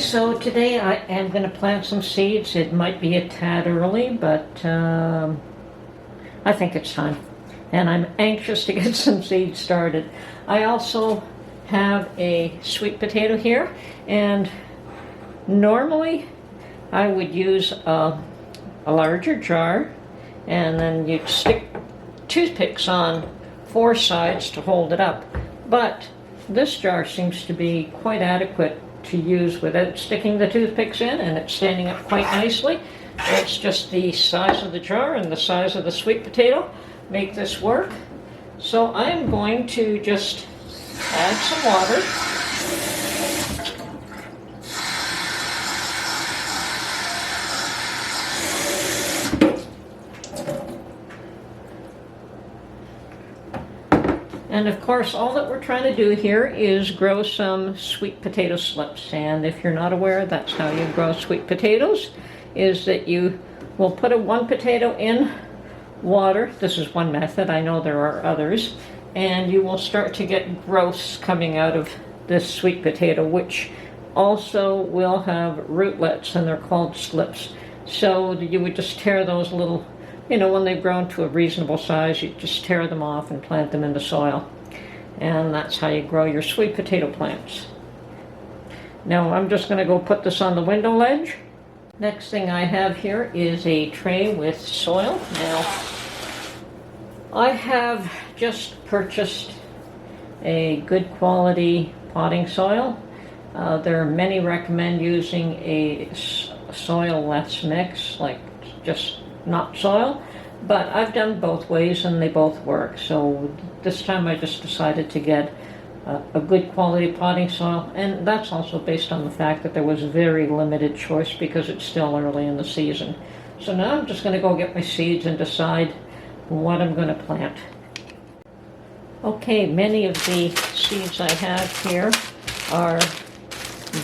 So today I am going to plant some seeds. It might be a tad early, but I think it's time. And I'm anxious to get some seeds started. I also have a sweet potato here, and normally I would use a larger jar, and then you'd stick toothpicks on 4 sides to hold it up. But this jar seems to be quite adequate to use without sticking the toothpicks in, and it's standing up quite nicely. It's just the size of the jar and the size of the sweet potato make this work. So I am going to just add some water. And of course, all that we're trying to do here is grow some sweet potato slips. And if you're not aware, that's how you grow sweet potatoes, is that you will put one potato in water. This is one method. I know there are others. And you will start to get growths coming out of this sweet potato, which also will have rootlets, and they're called slips. So you would just tear those little, when they've grown to a reasonable size, you just tear them off and plant them in the soil. And that's how you grow your sweet potato plants. Now I'm just going to go put this on the window ledge. Next thing I have here is a tray with soil. Now, I have just purchased a good quality potting soil. There are many recommend using a soil-less mix, like just not soil, but I've done both ways and they both work. So this time I just decided to get a good quality potting soil, and that's also based on the fact that there was very limited choice because it's still early in the season. So now I'm just going to go get my seeds and decide what I'm going to plant. Okay, many of the seeds I have here are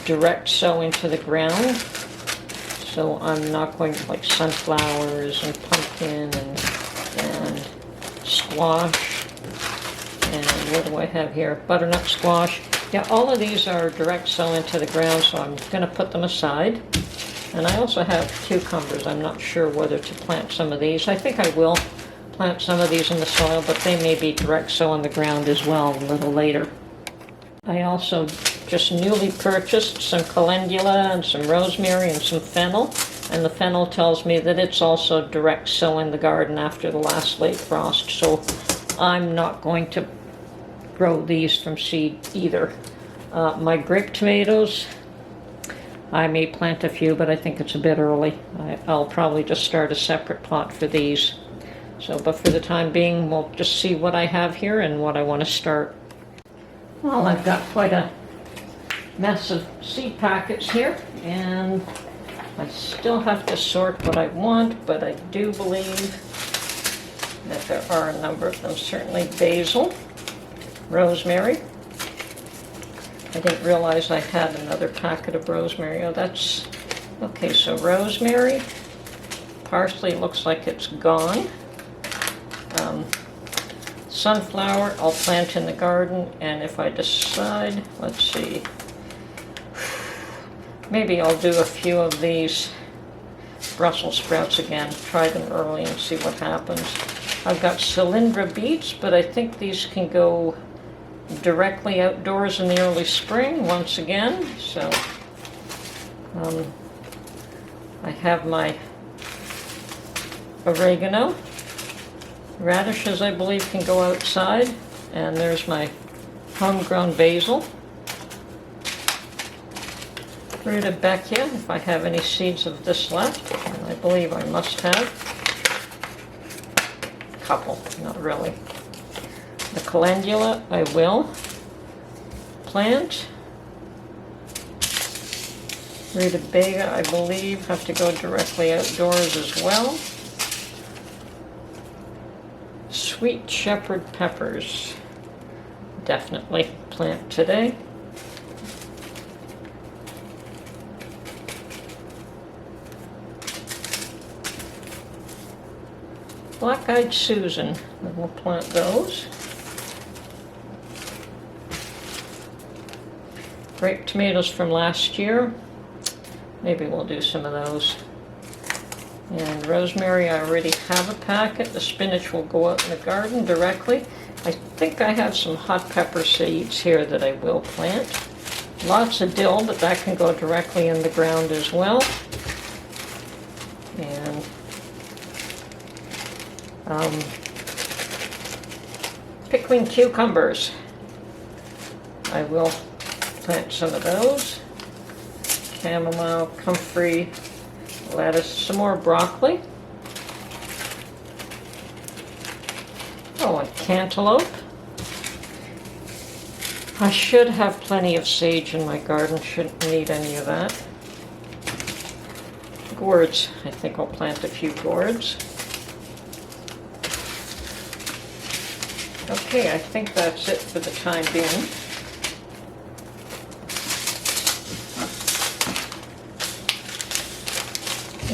direct sow into the ground. So I'm not going to, like sunflowers and pumpkin and squash, and what do I have here? Butternut squash. Yeah, all of these are direct sow into the ground, so I'm going to put them aside. And I also have cucumbers. I'm not sure whether to plant some of these. I think I will plant some of these in the soil, but they may be direct sow on the ground as well a little later. I also just newly purchased some calendula and some rosemary and some fennel, and the fennel tells me that it's also direct sow in the garden after the last late frost, so I'm not going to grow these from seed either. My grape tomatoes, I may plant a few, but I think it's a bit early. I'll probably just start a separate pot for these. So, but for the time being, we'll just see what I have here and what I want to start. Well, I've got quite a mess of seed packets here, and I still have to sort what I want, but I do believe that there are a number of them. Certainly basil, rosemary. I didn't realize I had another packet of rosemary. Oh, that's okay. So rosemary, parsley looks like it's gone. Sunflower I'll plant in the garden, and if I decide, let's see, maybe I'll do a few of these Brussels sprouts again, try them early and see what happens. I've got cylindra beets, but I think these can go directly outdoors in the early spring once again. So I have my oregano. Radishes, I believe, can go outside. And there's my homegrown basil. Rutabaga, if I have any seeds of this left, and I believe I must have. A couple, not really. The calendula I will plant. Rutabaga, I believe, have to go directly outdoors as well. Sweet shepherd peppers, definitely plant today. Black-eyed Susan, we'll plant those. Grape tomatoes from last year. Maybe we'll do some of those. And rosemary, I already have a packet. The spinach will go out in the garden directly. I think I have some hot pepper seeds here that I will plant. Lots of dill, but that can go directly in the ground as well. And pickling cucumbers. I will plant some of those. Chamomile, comfrey, lettuce, some more broccoli. Oh, and cantaloupe. I should have plenty of sage in my garden, shouldn't need any of that. Gourds, I think I'll plant a few gourds. Okay, I think that's it for the time being.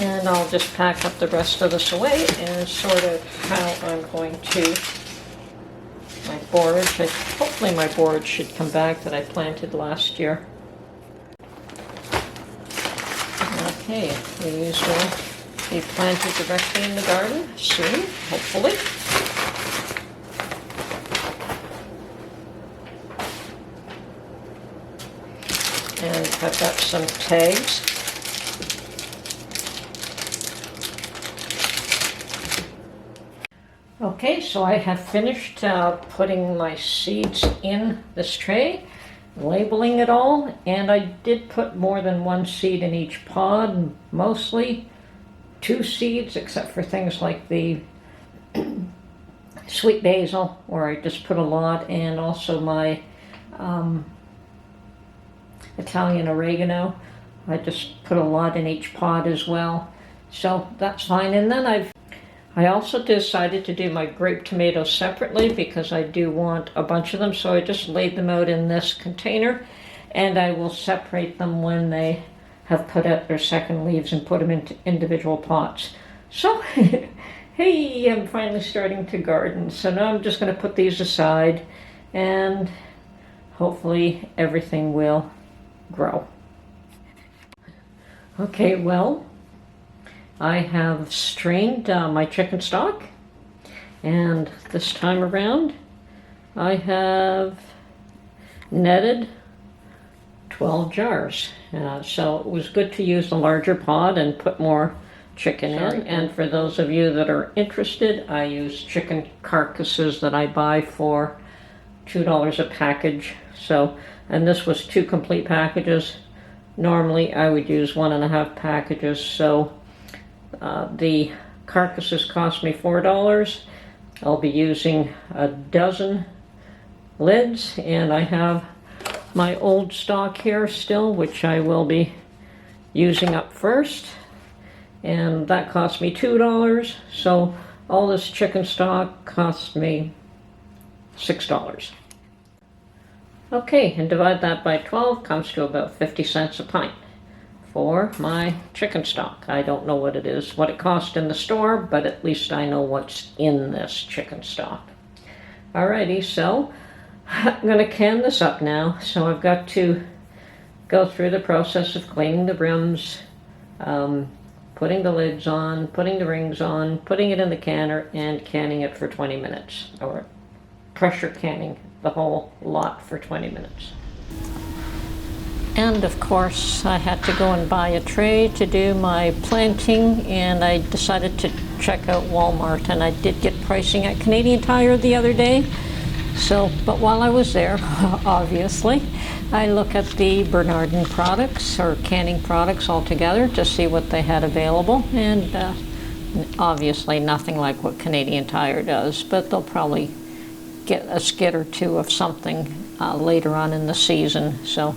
And I'll just pack up the rest of this away and sort of how I'm going to my borage. Hopefully my borage should come back that I planted last year. Okay, these will be planted directly in the garden soon, hopefully. And I've got some tags. Okay, so I have finished putting my seeds in this tray, labeling it all, and I did put more than one seed in each pod, mostly 2 seeds, except for things like the sweet basil, where I just put a lot, and also my Italian oregano. I just put a lot in each pod as well, so that's fine. And then I also decided to do my grape tomatoes separately because I do want a bunch of them, so I just laid them out in this container, and I will separate them when they have put out their second leaves and put them into individual pots. So, hey, I'm finally starting to garden, so now I'm just going to put these aside, and hopefully everything will grow. Okay, well, I have strained my chicken stock, and this time around I have netted 12 jars. So it was good to use the larger pod and put more chicken in. And for those of you that are interested, I use chicken carcasses that I buy for $2 a package. So, and this was 2 complete packages. Normally I would use 1.5 packages, so the carcasses cost me $4. I'll be using a dozen lids, and I have my old stock here still, which I will be using up first, and that cost me $2. So all this chicken stock cost me $6. Okay, and divide that by 12, comes to about 50 cents a pint for my chicken stock. I don't know what it cost in the store, but at least I know what's in this chicken stock. Alrighty, so I'm going to can this up now. So I've got to go through the process of cleaning the brims, putting the lids on, putting the rings on, putting it in the canner, and canning it for 20 minutes, or pressure canning the whole lot for 20 minutes. And of course, I had to go and buy a tray to do my planting, and I decided to check out Walmart, and I did get pricing at Canadian Tire the other day. So, but while I was there, obviously, I look at the Bernardin products, or canning products altogether, to see what they had available, and obviously nothing like what Canadian Tire does, but they'll probably get a skid or two of something later on in the season. So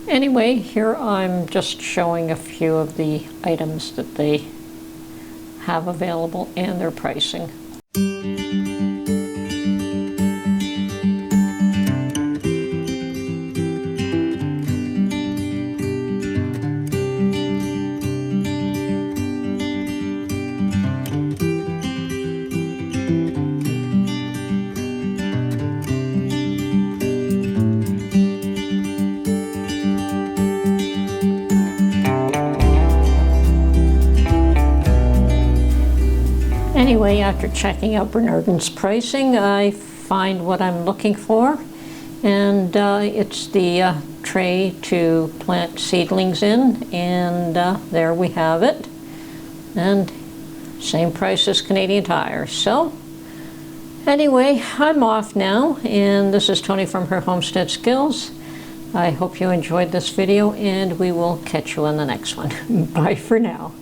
anyway, here I'm just showing a few of the items that they have available and their pricing. Anyway, after checking out Bernardin's pricing, I find what I'm looking for, and it's the tray to plant seedlings in, and there we have it, and same price as Canadian Tire. So anyway, I'm off now, and this is Tony from Her Homestead Skills. I hope you enjoyed this video, and we will catch you on the next one. Bye for now.